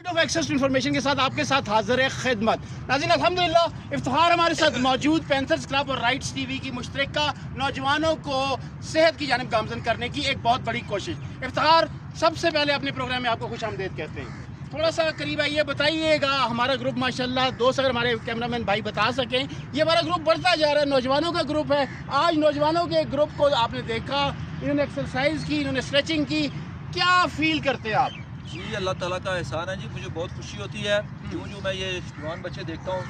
Of access to information के साथ आपके साथ हाजिर है खिदमत। नाज़रीन अल्हम्दुलिल्लाह इफ्तिखार हमारे साथ मौजूद पैंथर्स क्लब और राइट्स टीवी की मुश्तरका नौजवानों को सेहत की जानिब गामजन करने की एक बहुत बड़ी कोशिश। इफ्तिखार सबसे पहले अपने प्रोग्राम में आपको खुश आमदीद कहते हैं। थोड़ा सा करीब आइए, बताइएगा हमारा ग्रुप माशाल्लाह दोस्त अगर हमारे कैमरामैन भाई बता सकें, ये हमारा ग्रुप बढ़ता जा रहा है, नौजवानों का ग्रुप है। आज नौजवानों के ग्रुप को आपने देखा, इन्होंने एक्सरसाइज की, इन्होंने स्ट्रेचिंग की, क्या फील करते हैं आप? जी अल्लाह ताला का एहसान है जी, मुझे बहुत खुशी होती है जो मैं ये जवान बच्चे देखता हूँ।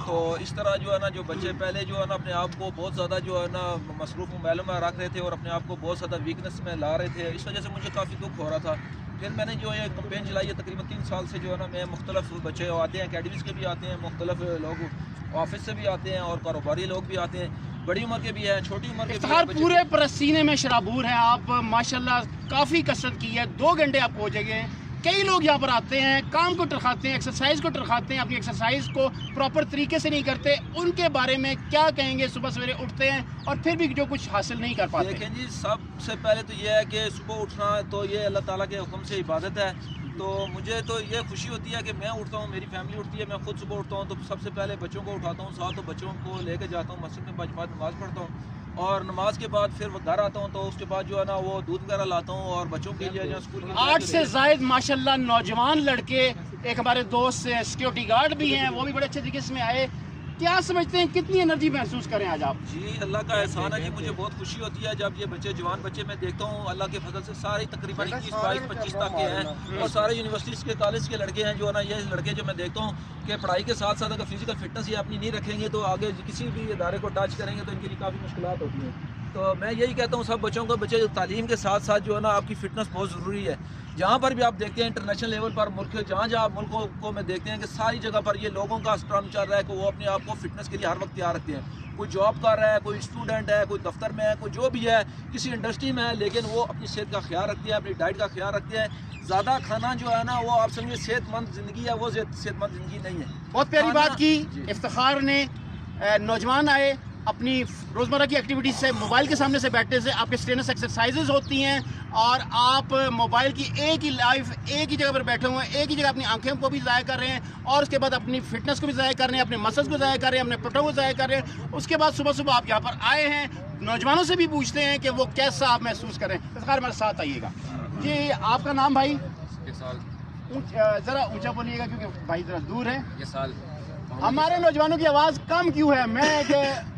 तो इस तरह जो है ना, जो बच्चे पहले जो है ना अपने आप को बहुत ज़्यादा जो है ना मसरूफ़ मोबाइलों में रख रहे थे और अपने आप को बहुत ज़्यादा वीकनेस में ला रहे थे, इस वजह से मुझे काफ़ी दुख हो रहा था। फिर मैंने जो ये कंपेन चलाई है, तकरीबन 3 साल से जो है ना मैं मुख्तलिफ बच्चे आते हैं, अकेडमीज़ के भी आते हैं, मुख्तलिफ लोग ऑफिस से भी आते हैं और कारोबारी लोग भी आते हैं, बड़ी उम्र के भी हैं, छोटी उम्र के भी हैं। पूरे पसीने में शराबूर हैं आप, माशाल्लाह काफ़ी कसरत की है, 2 घंटे आप पहुँचेंगे। कई लोग यहाँ पर आते हैं, काम को टरखाते हैं, एक्सरसाइज को टरखाते हैं, अपनी एक्सरसाइज को प्रॉपर तरीके से नहीं करते, उनके बारे में क्या कहेंगे? सुबह सवेरे उठते हैं और फिर भी जो कुछ हासिल नहीं कर पाते। देखें जी, सबसे पहले तो ये है कि सुबह उठना तो ये अल्लाह ताला के हुक्म से इबादत है। तो मुझे तो ये खुशी होती है कि मैं उठता हूँ, मेरी फैमिली उठती है, मैं खुद सुबह उठता हूँ तो सबसे पहले बच्चों को उठाता हूँ, साथ तो बच्चों को लेके जाता हूँ मस्जिद में, 5 नमाज़ पढ़ता हूँ और नमाज के बाद फिर वो घर आता हूँ। तो उसके बाद जो है ना वो दूध वगैरह लाता हूँ और बच्चों के लिए जो स्कूल 8 से ज़ायद माशाल्लाह नौजवान लड़के, एक हमारे दोस्त सिक्योरिटी गार्ड भी हैं, वो भी बड़े अच्छे तरीके से आए। क्या समझते हैं कितनी एनर्जी महसूस करें आज आप? जी अल्लाह का एहसान है जी, मुझे बहुत खुशी होती है जब ये बच्चे जवान बच्चे मैं देखता हूँ। अल्लाह के फजल से सारे तकरीबन 21, 22, 25 तक के हैं और सारे यूनिवर्सिटीज़ के कॉलेज के लड़के हैं जो है ना। ये लड़के जो मैं देखता हूँ कि पढ़ाई के साथ साथ अगर फिजिकल फिटनेस ये अपनी नहीं रखेंगे तो आगे किसी भी इदारे को टच करेंगे तो इनके लिए काफ़ी मुश्किलात होती हैं। तो मैं यही कहता हूँ सब बच्चों को, बच्चे तालीम के साथ साथ जो है ना आपकी फ़िटनेस बहुत ज़रूरी है। जहाँ पर भी आप देखते हैं इंटरनेशनल लेवल पर मुल्क, जहाँ मुल्कों को मैं देखते हैं कि सारी जगह पर ये लोगों का स्ट्रम चल रहा है कि वो अपने आप को फ़िटनेस के लिए हर वक्त तैयार रखते हैं। कोई जॉब कर रहा है, कोई स्टूडेंट है, कोई दफ्तर में है, कोई जो भी है, किसी इंडस्ट्री में है, लेकिन वो अपनी सेहत का ख्याल रखते हैं, अपनी डाइट का ख्याल रखते हैं। ज़्यादा खाना जो है ना वो आप समझिए सेहतमंद ज़िंदगी है, वो सेहतमंद ज़िंदगी नहीं है। बहुत प्यारी बात की इफ्तिखार ने। नौजवान आए, अपनी रोज़मर्रा की एक्टिविटीज़ से, मोबाइल के सामने से बैठने से आपके स्ट्रेनस एक्सरसाइजेज होती हैं और आप मोबाइल की एक ही लाइफ, एक ही जगह पर बैठे हुए हैं, एक ही जगह अपनी आंखों को भी ज़ाया कर रहे हैं और उसके बाद अपनी फिटनेस को भी ज़ाया कर रहे हैं, अपने मसल्स को ज़ाया कर रहे हैं, अपने प्रोटीन को ज़ाया कर रहे हैं। उसके बाद सुबह सुबह आप यहाँ पर आए हैं, नौजवानों से भी पूछते हैं कि वो कैसा आप महसूस करें। इफ्तिखार हमारे साथ आइएगा जी। आपका नाम भाई? ज़रा ऊँचा बोलिएगा क्योंकि भाई ज़रा दूर है। ये साल हमारे नौजवानों की आवाज़ कम क्यों है? मैं